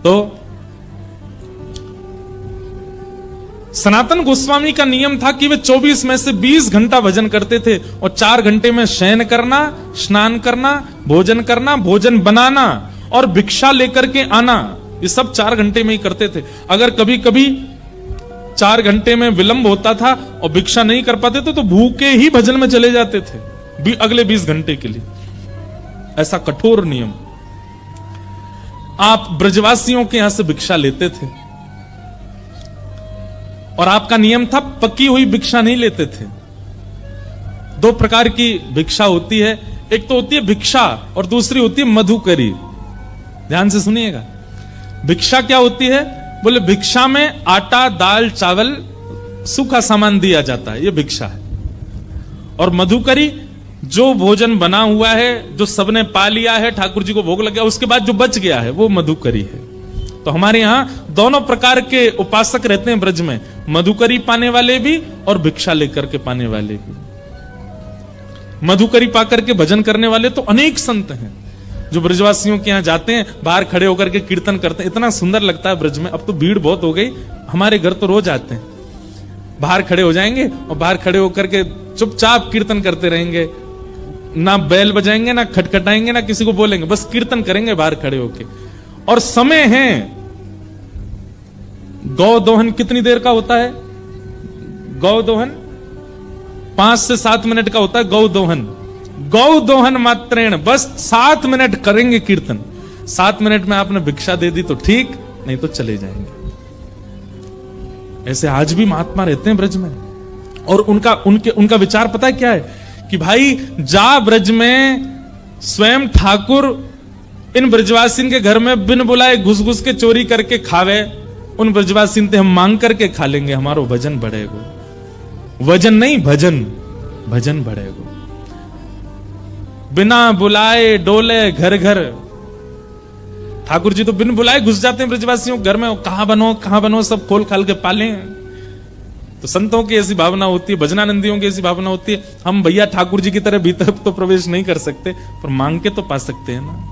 तो सनातन गोस्वामी का नियम था कि वे 24 में से 20 घंटा भजन करते थे और 4 घंटे में शयन करना, स्नान करना, भोजन बनाना और भिक्षा लेकर के आना, ये सब 4 घंटे में ही करते थे। अगर कभी कभी 4 घंटे में विलंब होता था और भिक्षा नहीं कर पाते थे तो भूखे ही भजन में चले जाते थे अगले 20 घंटे के लिए। ऐसा कठोर नियम। आप ब्रजवासियों के यहां से भिक्षा लेते थे और आपका नियम था पकी हुई भिक्षा नहीं लेते थे। 2 प्रकार की भिक्षा होती है, एक तो होती है भिक्षा और दूसरी होती है मधुकरी। ध्यान से सुनिएगा। भिक्षा क्या होती है? बोले भिक्षा में आटा, दाल, चावल, सूखा सामान दिया जाता है, यह भिक्षा है। और मधुकरी जो भोजन बना हुआ है, जो सबने पा लिया है, ठाकुर जी को भोग लग गया, उसके बाद जो बच गया है वो मधुकरी है। तो हमारे यहां दोनों प्रकार के उपासक रहते हैं ब्रज में, मधुकरी पाने वाले भी और भिक्षा लेकर के पाने वाले भी। मधुकरी पाकर के भजन करने वाले तो अनेक संत हैं जो ब्रजवासियों के यहां जाते हैं, बाहर खड़े होकर के कीर्तन करते हैं। इतना सुंदर लगता है ब्रज में। अब तो भीड़ बहुत हो गई, हमारे घर तो रोज आते हैं। बाहर खड़े हो जाएंगे और बाहर खड़े होकर के चुपचाप कीर्तन करते रहेंगे, ना बैल बजाएंगे, ना खटखटाएंगे, ना किसी को बोलेंगे, बस कीर्तन करेंगे बाहर खड़े होके। और समय है, गौ दोहन कितनी देर का होता है? गौ दोहन 5 से 7 मिनट का होता है। गौ दोहन, गौ दोहन मात्रेण, बस 7 मिनट करेंगे कीर्तन। 7 मिनट में आपने भिक्षा दे दी तो ठीक, नहीं तो चले जाएंगे। ऐसे आज भी महात्मा रहते हैं ब्रज में। और उनका विचार पता है क्या है? कि भाई जा ब्रज में स्वयं ठाकुर इन ब्रजवासिन के घर में बिन बुलाए घुस घुस के चोरी करके खावे, उन ब्रजवासिन से हम मांग करके खा लेंगे, हमारो वजन बढ़ेगा। वजन नहीं, भजन, भजन बढ़ेगा। बिना बुलाए डोले घर घर। ठाकुर जी तो बिन बुलाए घुस जाते हैं ब्रजवासियों के घर में, कहां बनो सब खोल खाल के पाले। तो संतों की ऐसी भावना होती है, भजनानंदियों की ऐसी भावना होती है, हम भैया ठाकुर जी की तरह भीतर तो प्रवेश नहीं कर सकते, पर मांग के तो पा सकते हैं ना।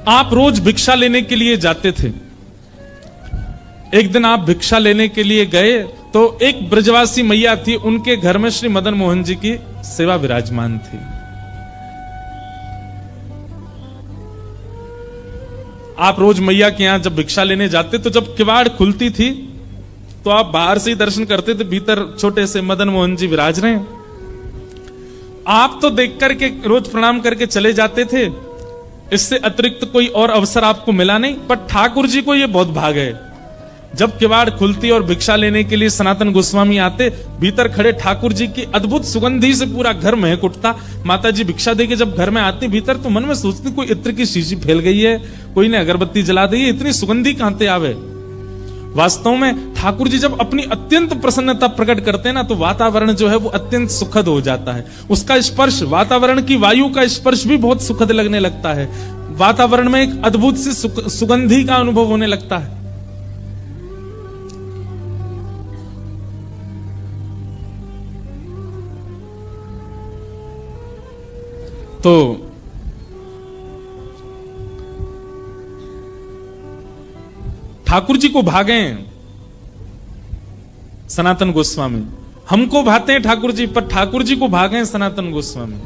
आप रोज भिक्षा लेने के लिए जाते थे। एक दिन आप भिक्षा लेने के लिए गए तो एक ब्रजवासी मैया थी, उनके घर में श्री मदन मोहन जी की सेवा विराजमान थी। आप रोज मैया के यहां जब भिक्षा लेने जाते तो जब किवाड़ खुलती थी तो आप बाहर से ही दर्शन करते थे, भीतर छोटे से मदन मोहन जी विराज रहे हैं। आप तो देख करके रोज प्रणाम करके चले जाते थे, इससे अतिरिक्त कोई और अवसर आपको मिला नहीं। पर ठाकुर जी को यह बहुत भाग है, जब किवाड़ खुलती और भिक्षा लेने के लिए सनातन गोस्वामी आते, भीतर खड़े ठाकुर जी की अद्भुत सुगंधी से पूरा घर महक उठता। माता जी भिक्षा देके जब घर में आती भीतर तो मन में सोचती कोई इत्र की शीशी फैल गई है, कोई ने अगरबत्ती जला दी है, इतनी सुगंधी कहां से आवे। वास्तव में ठाकुर जी जब अपनी अत्यंत प्रसन्नता प्रकट करते हैं ना, तो वातावरण जो है वो अत्यंत सुखद हो जाता है। उसका स्पर्श, वातावरण की वायु का स्पर्श भी बहुत सुखद लगने लगता है। वातावरण में एक अद्भुत सी सुगंधी का अनुभव होने लगता है। तो ठाकुर जी को भागे सनातन गोस्वामी, हमको भाते हैं ठाकुर जी, पर ठाकुर जी को भागे सनातन गोस्वामी।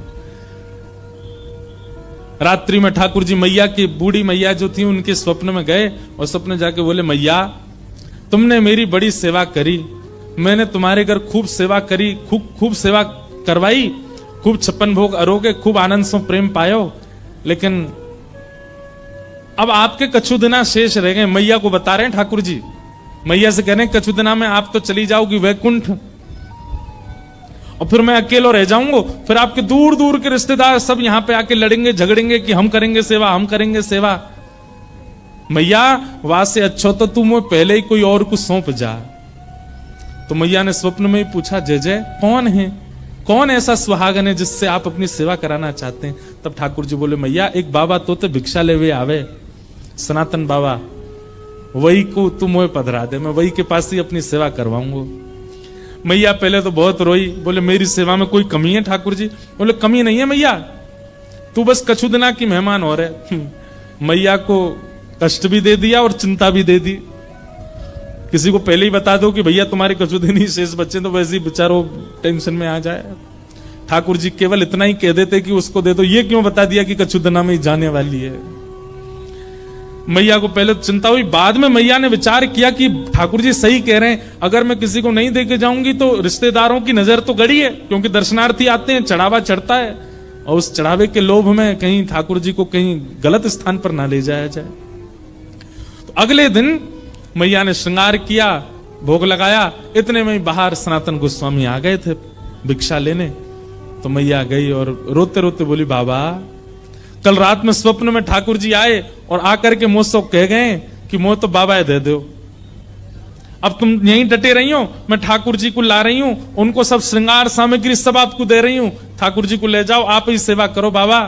रात्रि में ठाकुर जी मैया की, बूढ़ी मैया जो थी, उनके स्वप्न में गए और स्वप्न जाके बोले, मैया तुमने मेरी बड़ी सेवा करी, मैंने तुम्हारे घर खूब सेवा करी, खूब सेवा करवाई, खूब 56 भोग अरोगे, खूब आनंद से प्रेम पायो, लेकिन अब आपके कछु दिना शेष रह गए। मैया को बता रहे हैं ठाकुर जी, मैया से कह रहे हैं कछु दिना में आप तो चली जाओगी वैकुंठ और फिर मैं अकेला रह जाऊंगा। फिर आपके दूर दूर के रिश्तेदार सब यहां पे आके लड़ेंगे झगड़ेंगे कि हम करेंगे सेवा, हम करेंगे सेवा। मैया वहां से अच्छा तो तू मुझे पहले ही कोई और को सौंप जा। तो मैया ने स्वप्न में ही पूछा, जय जय कौन है, कौन ऐसा सुहागन है जिससे आप अपनी सेवा कराना चाहते हैं? तब ठाकुर जी बोले, मैया एक बाबा तो भिक्षा लेवे आवे, सनातन बाबा, वही को तुम मुझे पधरा दे, मैं वही के पास ही अपनी सेवा करवाऊंगा। मैया पहले तो बहुत रोई, बोले मेरी सेवा में कोई कमी है ठाकुर जी? बोले कमी नहीं है मैया, तू बस कछुदना की मेहमान हो रहे। मैया को कष्ट भी दे दिया और चिंता भी दे दी। किसी को पहले ही बता दो कि भैया तुम्हारे कछुदनी शेष बच्चे, तो वैसे ही बेचारो टेंशन में आ जाए। ठाकुर जी केवल इतना ही कह देते कि उसको दे दो, ये क्यों बता दिया कि कछुदना में ही जाने वाली है। मैया को पहले चिंता हुई, बाद में मैया ने विचार किया कि ठाकुर जी सही कह रहे हैं, अगर मैं किसी को नहीं देके जाऊंगी तो रिश्तेदारों की नजर तो गड़ी है, क्योंकि दर्शनार्थी आते हैं, चढ़ावा चढ़ता है, और उस चढ़ावे के लोभ में कहीं ठाकुर जी को कहीं गलत स्थान पर ना ले जाया जाए। तो अगले दिन मैया ने श्रृंगार किया, भोग लगाया। इतने में बाहर सनातन गोस्वामी आ गए थे भिक्षा लेने। तो मैया गई और रोते रोते बोली, बाबा कल रात में स्वप्न में ठाकुर जी आए और आकर के मुझसे कह गए कि मुझे तो बाबा दे दो। अब तुम यहीं डटे रही हो, मैं ठाकुर जी को ला रही हूं, उनको सब श्रृंगार सामग्री सब आपको दे रही हूं, ठाकुर जी को ले जाओ, आप ही सेवा करो बाबा।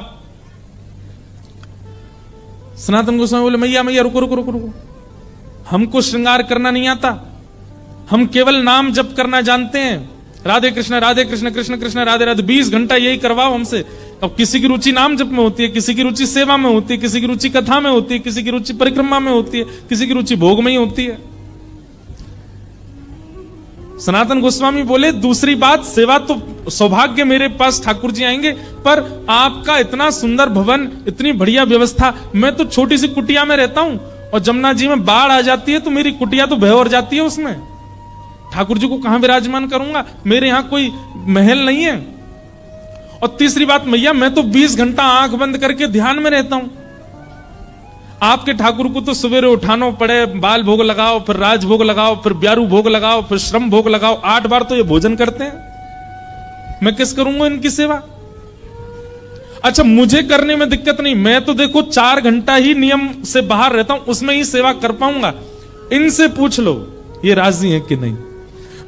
सनातन गोस्वामी बोले, मैया मैया रुको रुको रुको रुको, हमको श्रृंगार करना नहीं आता, हम केवल नाम जप करना जानते हैं, राधे कृष्ण कृष्ण कृष्ण राधे राधे, 20 घंटा यही करवाओ हमसे। अब किसी की रुचि नाम जप में होती है, किसी की रुचि सेवा में होती है, किसी की रुचि कथा में होती है, किसी की रुचि परिक्रमा में होती है, किसी की रुचि भोग में ही होती है। सनातन गोस्वामी बोले, दूसरी बात, सेवा तो सौभाग्य मेरे पास ठाकुर जी आएंगे, पर आपका इतना सुंदर भवन, इतनी बढ़िया व्यवस्था, मैं तो छोटी सी कुटिया में रहता हूं और जमुना जी में बाढ़ आ जाती है तो मेरी कुटिया तो भय जाती है, उसमें ठाकुर जी को कहां विराजमान करूंगा, मेरे यहां कोई महल नहीं है। और तीसरी बात, मैया मैं तो 20 घंटा आंख बंद करके ध्यान में रहता हूं, आपके ठाकुर को तो सवेरे उठाना पड़े, बाल भोग लगाओ, फिर राज भोग लगाओ, फिर ब्यारू भोग लगाओ, फिर श्रम भोग लगाओ, 8 बार तो ये भोजन करते हैं, मैं किस करूंगा इनकी सेवा। अच्छा, मुझे करने में दिक्कत नहीं, मैं तो देखो 4 घंटा ही नियम से बाहर रहता हूं, उसमें ही सेवा कर पाऊंगा, इनसे पूछ लो ये राजी है कि नहीं।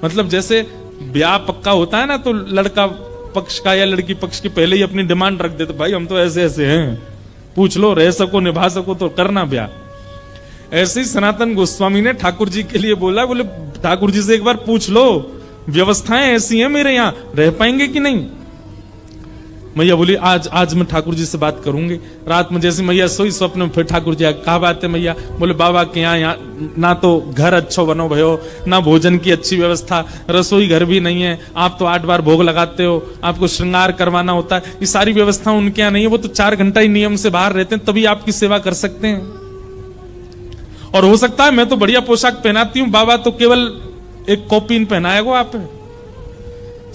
मतलब जैसे ब्याह पक्का होता है ना, तो लड़का पक्ष का या लड़की पक्ष की पहले ही अपनी डिमांड रख देते, भाई हम तो ऐसे ऐसे हैं, पूछ लो, रह सको निभा सको तो करना ब्याह। ऐसे ही सनातन गोस्वामी ने ठाकुर जी के लिए बोला, बोले ठाकुर जी से एक बार पूछ लो, व्यवस्थाएं ऐसी हैं मेरे यहां, रह पाएंगे कि नहीं। मैया बोली, आज मैं ठाकुर जी से बात करूंगी। रात में जैसे मैया सोई, स्वप्न में फिर ठाकुर जी कहा बात है मैया। बोले, बाबा के यहाँ ना तो घर अच्छो बनो भयो, ना भोजन की अच्छी व्यवस्था, रसोई घर भी नहीं है, आप तो 8 बार भोग लगाते हो, आपको श्रृंगार करवाना होता है, ये सारी व्यवस्था उनके यहाँ नहीं है, वो तो 4 घंटा ही नियम से बाहर रहते हैं, तभी आपकी सेवा कर सकते हैं। और हो सकता है मैं तो बढ़िया पोशाक पहनाती हूँ, बाबा तो केवल एक कॉपीन पहनाएगा आप,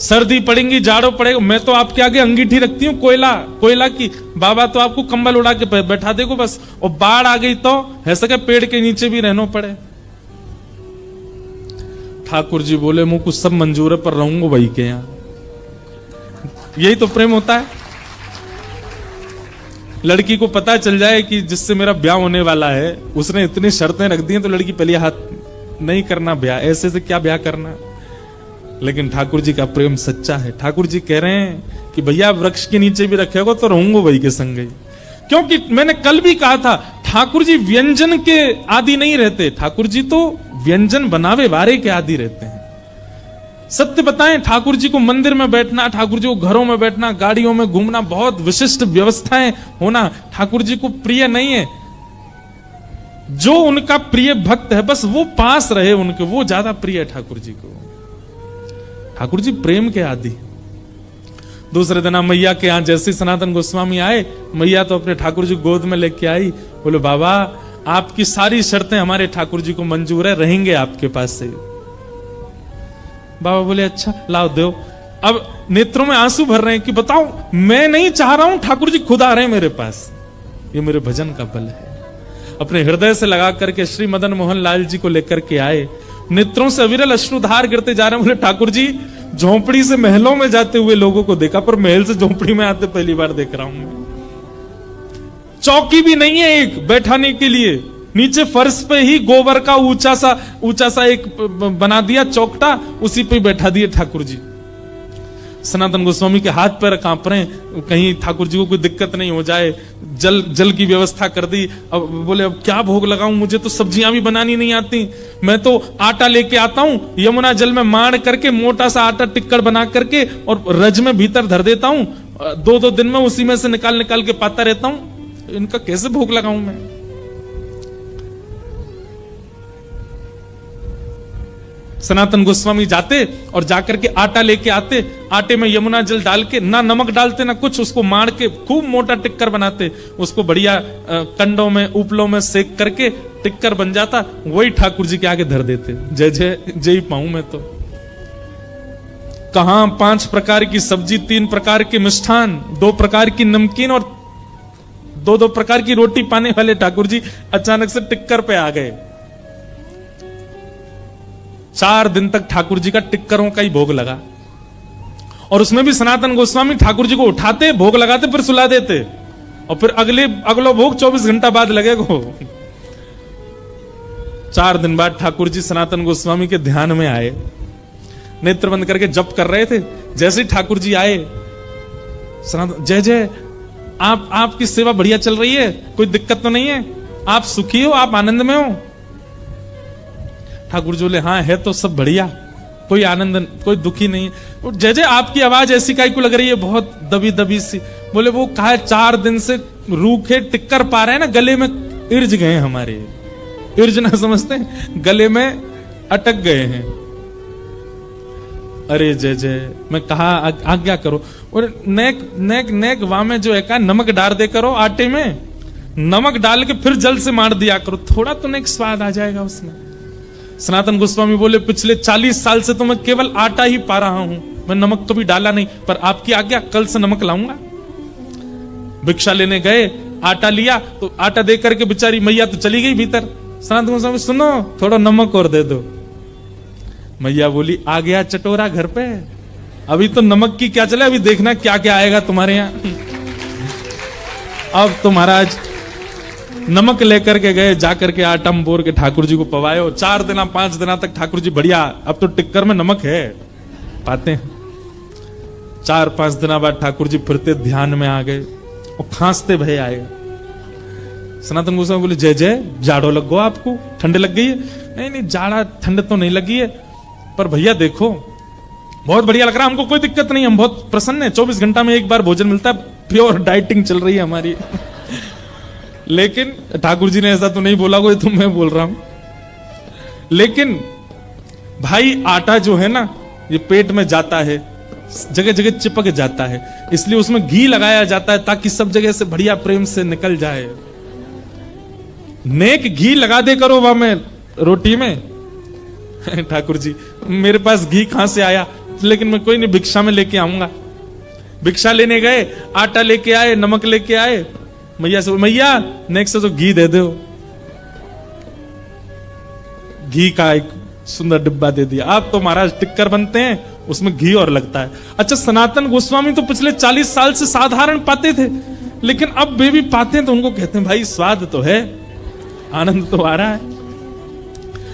सर्दी पड़ेगी, जाड़ो पड़ेगा, मैं तो आपके आगे अंगीठी रखती हूँ कोयला की, बाबा तो आपको कंबल उड़ा के बैठा देगो बस, और बाढ़ आ गई तो है सके पेड़ के नीचे भी रहना पड़े। ठाकुर जी बोले, मुझको सब मंजूर है, पर रहूंगा वही के यहां। यही तो प्रेम होता है। लड़की को पता चल जाए कि जिससे मेरा ब्याह होने वाला है उसने इतनी शर्तें रख दी हैं, तो लड़की पहले हाथ नहीं करना ब्याह, ऐसे से क्या ब्याह करना। लेकिन ठाकुर जी का प्रेम सच्चा है। ठाकुर जी कह रहे हैं कि भैया वृक्ष के नीचे भी रखेगा तो रहूंगा वही के संग ही। क्योंकि मैंने कल भी कहा था, ठाकुर जी व्यंजन के आदि नहीं रहते, ठाकुर जी तो व्यंजन बनावे वारे के आदि रहते हैं। सत्य बताएं, ठाकुर जी को मंदिर में बैठना, ठाकुर जी को घरों में बैठना, गाड़ियों में घूमना, बहुत विशिष्ट व्यवस्थाएं होना ठाकुर जी को प्रिय नहीं है। जो उनका प्रिय भक्त है बस वो पास रहे उनके, वो ज्यादा प्रिय है ठाकुर जी को। ठाकुर जी प्रेम के आदि। दूसरे दिन मैया के यहां जैसे सनातन गोस्वामी आए, मैया तो अपने ठाकुर जी गोद में लेके आई। बोले, बाबा आपकी सारी शर्तें हमारे ठाकुर जी को मंजूर है, रहेंगे आपके पास से। बाबा बोले, अच्छा लाओ दो। अब नेत्रों में आंसू भर रहे हैं कि बताओ, मैं नहीं चाह रहा हूं, ठाकुर जी खुद आ रहे हैं मेरे पास। ये मेरे भजन का बल है। अपने हृदय से लगा करके श्री मदन मोहन लाल जी को लेकर के आए, नेत्रों से अविरल अश्रुधार गिरते जा रहे हैं। बोले, ठाकुर जी झोंपड़ी से महलों में जाते हुए लोगों को देखा, पर महल से झोंपड़ी में आते पहली बार देख रहा हूं मैं। चौकी भी नहीं है एक बैठाने के लिए, नीचे फर्श पे ही गोबर का ऊंचा सा एक बना दिया चौकटा, उसी पे बैठा दिए ठाकुर जी। सनातन गोस्वामी के हाथ पैर कांप रहे हैं, कहीं ठाकुर जी को कोई दिक्कत नहीं हो जाए। जल की व्यवस्था कर दी। अब बोले, अब क्या भोग लगाऊं, मुझे तो सब्जियां भी बनानी नहीं आती, मैं तो आटा लेके आता हूं, यमुना जल में माड़ करके मोटा सा आटा टिक्कड़ बना करके और रज में भीतर धर देता हूं, 2-2 दिन में उसी में से निकाल निकाल के पाता रहता हूं, इनका कैसे भोग लगाऊं मैं। सनातन गोस्वामी जाते और जाकर के आटा लेके आते, आटे में यमुना जल डाल के, ना नमक डालते ना कुछ, उसको मार के खूब मोटा टिक्कर बनाते, उसको बढ़िया कंडों में उपलों में सेक करके टिक्कर बन जाता, वही ठाकुर जी के आगे धर देते। जय जय जय पाऊं मैं तो। कहां 5 प्रकार की सब्जी, 3 प्रकार के मिष्ठान, 2 प्रकार की नमकीन और 2-2 प्रकार की रोटी पाने वाले ठाकुर जी अचानक से टिक्कर पे आ गए। 4 दिन तक ठाकुर जी का टिक्करों का ही भोग लगा, और उसमें भी सनातन गोस्वामी ठाकुर जी को उठाते, भोग लगाते, फिर सुला देते, और फिर अगलो भोग 24 घंटा बाद लगेगा। 4 दिन बाद ठाकुर जी सनातन गोस्वामी के ध्यान में आए, नेत्र बंद करके जप कर रहे थे। जैसे ही ठाकुर जी आए, सनातन जय जय, आपकी सेवा बढ़िया चल रही है, कोई दिक्कत तो नहीं है, आप सुखी हो, आप आनंद में हो। ठाकुर जी बोले हाँ है तो सब बढ़िया, कोई आनंद, कोई दुखी नहीं है। जय जय, आपकी आवाज ऐसी काई को लग रही है, बहुत दबी दबी सी। बोले वो कहा 4 दिन से रूखे टिक्कर पा रहे हैं ना, गले में इर्ज गए हमारे, इर्ज ना समझते, गले में अटक गए हैं। अरे जय जय, मैं कहा आज्ञा करो, और नेक नेक नेक वामे जो है कहा नमक डाल दे करो आटे में, नमक डाल के फिर जल से मार दिया करो, थोड़ा तो नेक स्वाद आ जाएगा उसमें। सनातन गोस्वामी बोले पिछले 40 साल से तो मैं केवल आटा ही पा रहा हूं, मैं नमक कभी डाला नहीं, पर आपकी आज्ञा, कल से नमक लाऊंगा। भिक्षा लेने गए, आटा लिया तो आटा दे करके बेचारी मैया तो चली गई भीतर। सनातन गोस्वामी सुनो थोड़ा नमक और दे दो। मैया बोली आ गया चटोरा घर पे, अभी तो नमक की क्या चले, अभी देखना क्या क्या आएगा तुम्हारे यहां। अब तो महाराज नमक लेकर के गए, जाकर के आटा बोर के ठाकुर जी को पवाए, 4 दिन 5 दिन तक ठाकुर जी बढ़िया, अब तो टिक्कर में नमक है पाते हैं। 4-5 दिन बाद ठाकुर जी फिरते ध्यान में आ गए और खांसते भय आए। सनातन गोस्वामी बोले जय जय, जाड़ो लग गो आपको, ठंड लग गई है? नहीं नहीं, जाड़ा ठंड तो नहीं लगी है, पर भैया देखो बहुत बढ़िया लग रहा है, हमको कोई दिक्कत नहीं, हम बहुत प्रसन्न है, 24 घंटा में एक बार भोजन मिलता है, प्योर डाइटिंग चल रही है हमारी। लेकिन ठाकुर जी ने ऐसा तो नहीं बोला, कोई तो मैं बोल रहा हूं। लेकिन भाई आटा जो है ना, ये पेट में जाता है, जगह जगह चिपक जाता है, इसलिए उसमें घी लगाया जाता है ताकि सब जगह से बढ़िया प्रेम से निकल जाए। नेक घी लगा दे करो वहां में रोटी में। ठाकुर जी मेरे पास घी कहां से आया, लेकिन मैं कोई नहीं, भिक्षा में लेके आऊंगा। भिक्षा लेने गए, आटा लेके आए, नमक लेके आए, मैया से मैया नेक्स्ट तो घी दे दो। घी का एक सुंदर डिब्बा दे दिया। आप तो महाराज टिक्कर बनते हैं, उसमें घी और लगता है। अच्छा, सनातन गोस्वामी तो पिछले 40 साल से साधारण पाते थे, लेकिन अब वे भी पाते हैं तो उनको कहते हैं भाई स्वाद तो है, आनंद तो आ रहा है।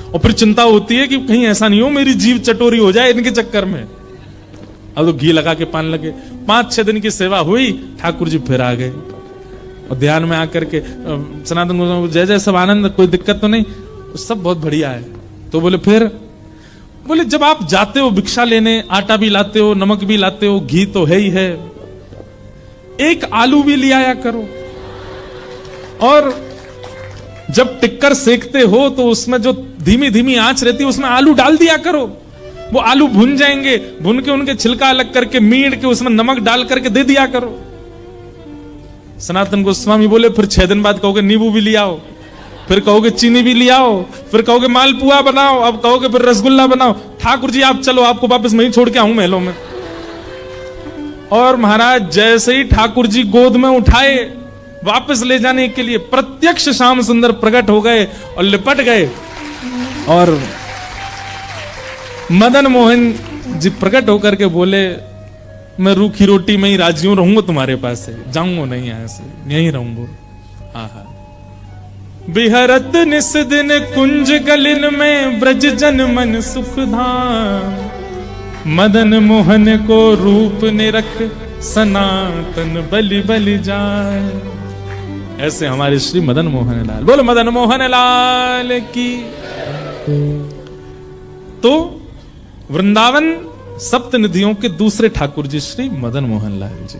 और फिर चिंता होती है कि कहीं ऐसा नहीं हो मेरी जीभ चटोरी हो जाए इनके चक्कर में। अब तो घी लगा के पान लगे। 5-6 दिन की सेवा हुई, ठाकुर जी फिर आ गए और ध्यान में आकर के सनातन गोस्वामी जय जय, सब आनंद, कोई दिक्कत तो नहीं, सब बहुत बढ़िया है। तो बोले फिर, बोले जब आप जाते हो भिक्षा लेने, आटा भी लाते हो, नमक भी लाते हो, घी तो है ही है, एक आलू भी ले आया करो, और जब टिक्कर सेकते हो तो उसमें जो धीमी धीमी आंच रहती है उसमें आलू डाल दिया करो, वो आलू भुन जाएंगे, भुन के उनके छिलका अलग करके मीड़ के उसमें नमक डाल करके दे दिया करो। सनातन गोस्वामी बोले फिर 6 दिन बाद कहोगे नींबू भी ले आओ, फिर कहोगे चीनी भी ले आओ, फिर कहोगे मालपुआ बनाओ, अब कहोगे फिर रसगुल्ला बनाओ। ठाकुर जी आप चलो, आपको वापस वहीं छोड़ के आऊं महलों में। और महाराज जैसे ही ठाकुर जी गोद में उठाए वापस ले जाने के लिए, प्रत्यक्ष श्याम सुंदर प्रकट हो गए और लिपट गए, और मदन मोहन जी प्रकट होकर के बोले मैं रूखी रोटी में ही राजी हूं, रहूंगा तुम्हारे पास से, जाऊंगा नहीं यहां से, यहीं रहूंगा। आहा, बिहरत निस दिन कुंज गलिन में, ब्रज जन मन सुख धाम, मदन मोहन को रूप निरख, सनातन बलि बलि जाए। ऐसे हमारे श्री मदन मोहन लाल, बोलो मदन मोहन लाल की। तो वृंदावन सप्त निधियों के दूसरे ठाकुर जी श्री मदन मोहन लाल जी।